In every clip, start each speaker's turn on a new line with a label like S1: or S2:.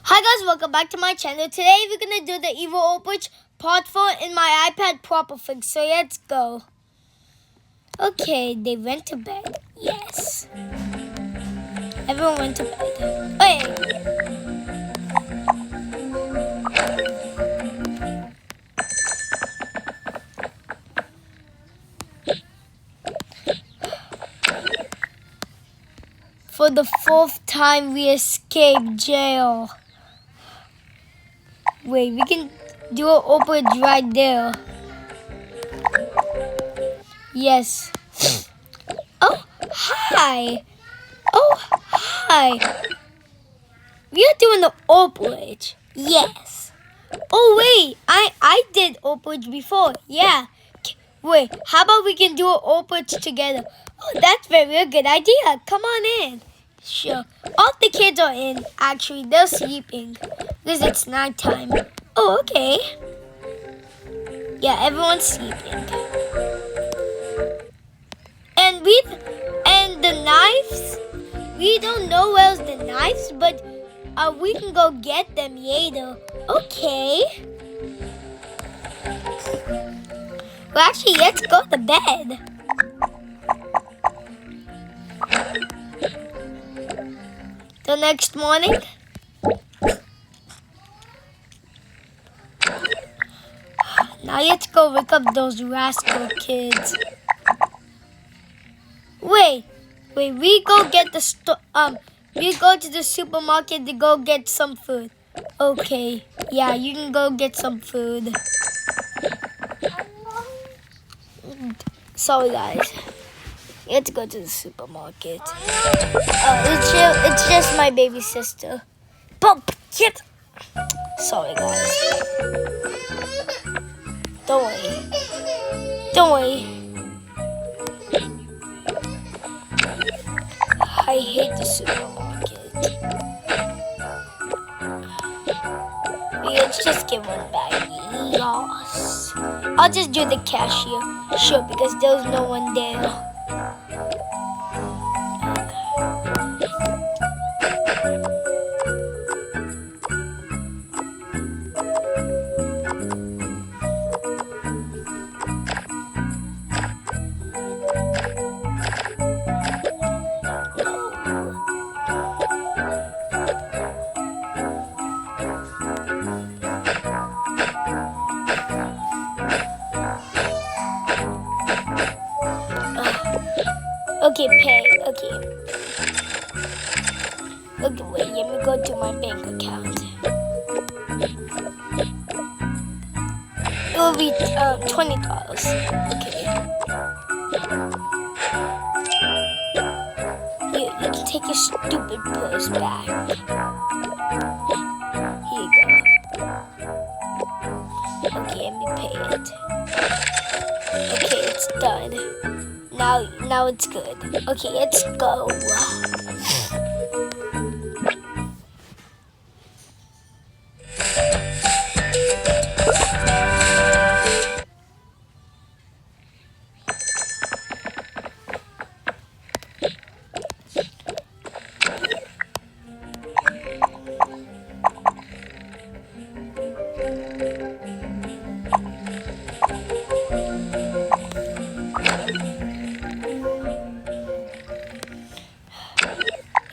S1: Hi guys, welcome back to my channel. Today we're gonna do the evil orphanage part 4 in my iPad proper fix. So let's go. Okay, they went to bed. Yes. Everyone went to bed. Hey. For the 4th time we escaped jail. Wait, we can do an orphanage right there. Yes. Oh, hi. Oh, hi. We are doing the orphanage. Yes. Oh, wait. I did orphanage before. Yeah. Wait, how about we can do an orphanage together? Oh, that's very good idea. Come on in. Sure. All the kids are in. Actually, they're sleeping because it's nighttime. Oh, okay. Yeah, everyone's sleeping. And the knives. We don't know where's the knives, but we can go get them later. Okay. Well, actually, let's go to bed. The next morning. Now let's go wake up those rascal kids. Wait, we go get we go to the supermarket to go get some food. Okay, yeah, you can go get some food. Sorry guys, let's go to the supermarket. It's just my baby sister. Bump, shit. Sorry guys. Don't worry. I hate the supermarket. Let's just get one bag. Yes. I'll just do the cashier. Sure, because there's no one there. Okay, pay. Okay, wait, let me go to my bank account. It will be $20. Okay. You can take your stupid purse back. Here you go. Okay, let me pay it. Okay, it's done. Now it's good. Okay, let's go.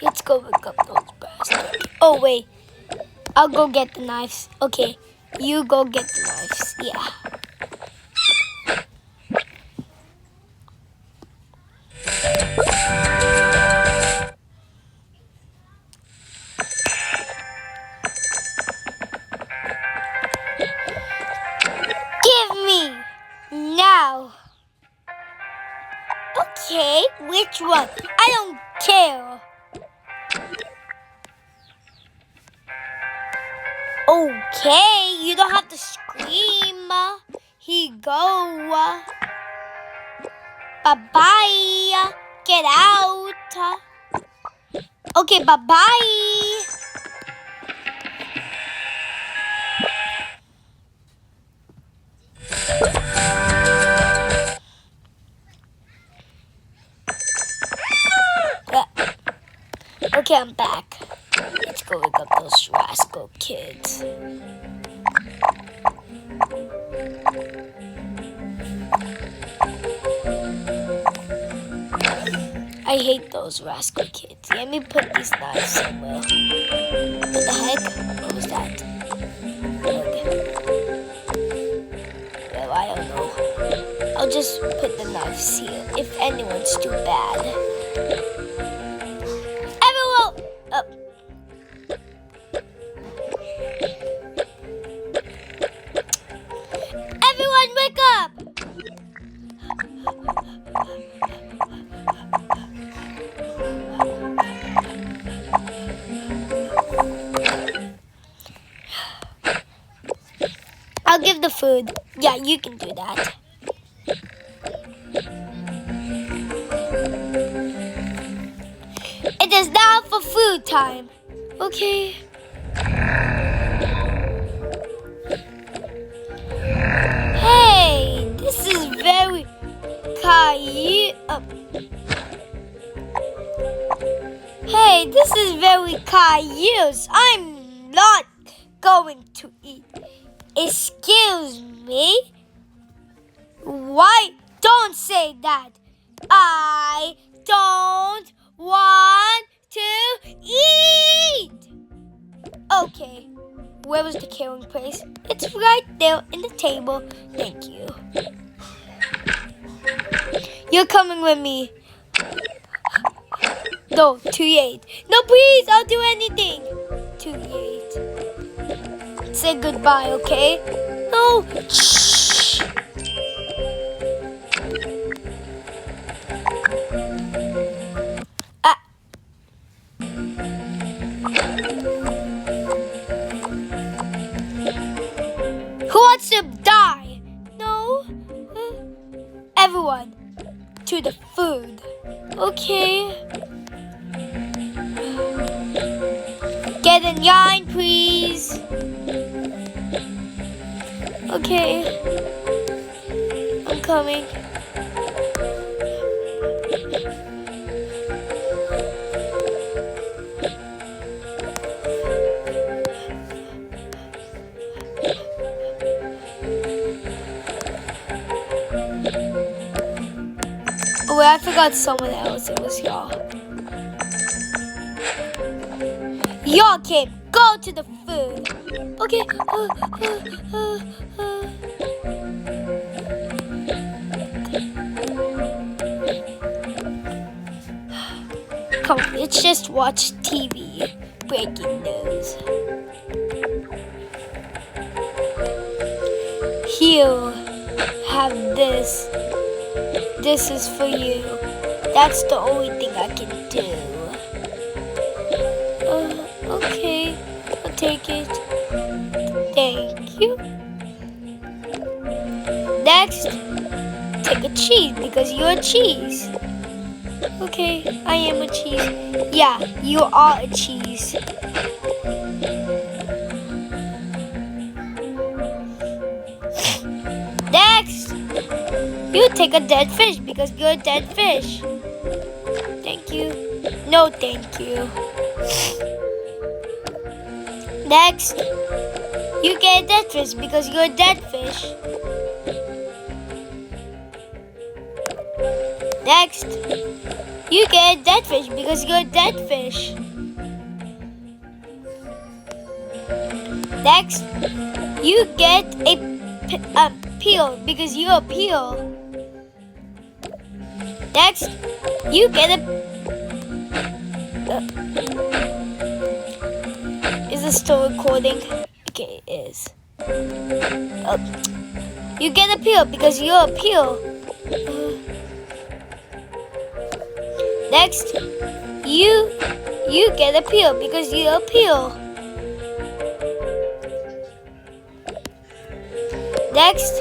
S1: Let's go pick up those bastards. Oh, wait. I'll go get the knives. Okay, you go get the knives. Yeah. Give me! Now! Okay, which one? I don't care. Okay, you don't have to scream. Here you go. Bye-bye. Get out. Okay, bye-bye. Okay, I'm back. Let's go go wake up those rascal kids. I hate those rascal kids. Let me put these knives somewhere. What the heck? What was that? Well, I don't know. I'll just put the knives here if anyone's too bad. Everyone! Everyone, wake up! I'll give the food. Yeah, you can do that. It is now for food time. Okay. Hey, this is very Hey, this is very curious. I'm not going to eat. Excuse me? Why? Don't say that. I don't want to eat. Okay. Where was the caring place? It's right there in the table. Thank you. You're coming with me. No, too late. No, please, I'll do anything. Too late. Say goodbye, okay? No. Shh. Who wants to die? No. Everyone, to the food. Okay. Get in line, please. Okay. I'm coming. Oh, wait, I forgot someone else. It was y'all. Y'all can go to the food. Okay. Come on, let's just watch TV. Breaking news. Here, have this. This is for you. That's the only thing I can do. Okay, I'll take it. Thank you. Next, take a cheese because you're a cheese. Okay, I am a cheese. Yeah, you are a cheese. Next, you take a dead fish because you're a dead fish. Thank you. No, thank you. Next, you get a dead fish because you're a dead fish. Next, you get a dead fish because you're a dead fish. Next, you get a peel because you're a peel. Next, you get a... Is it still recording? Okay, it is. You get a peel because you're a peel. Next, you get a peel because you're a peel. Next,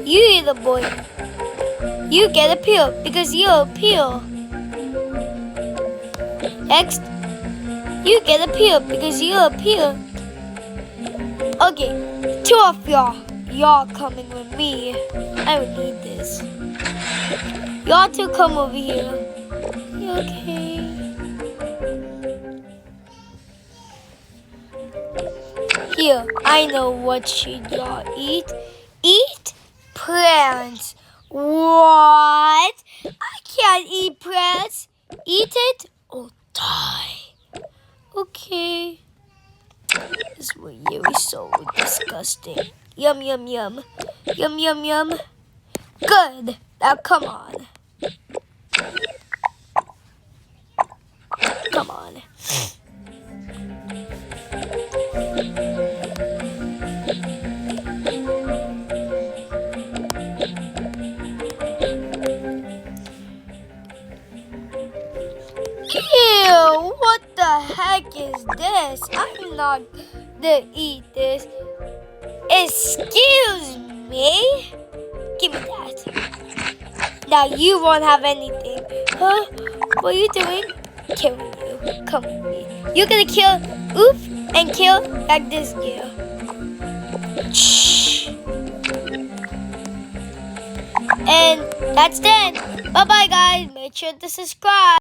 S1: you little boy. You get a peel because you're a peel. Next, you get a peel because you're a peel. Okay, two of y'all coming with me. I would need this. Y'all two come over here. You okay? Here, I know what should y'all eat. Eat plants. What? I can't eat plants. Eat it or die. Okay. This was really so disgusting. Yum, yum, yum. Yum, yum, yum. Good. Now come on. Come on. Ew, what the heck is this? I'm not gonna eat this. Excuse me? Give me that. Now you won't have anything. Huh? What are you doing? Killing you. Come with me. You're gonna kill Oof and kill like this girl. Shh. And that's it. Bye bye guys. Make sure to subscribe.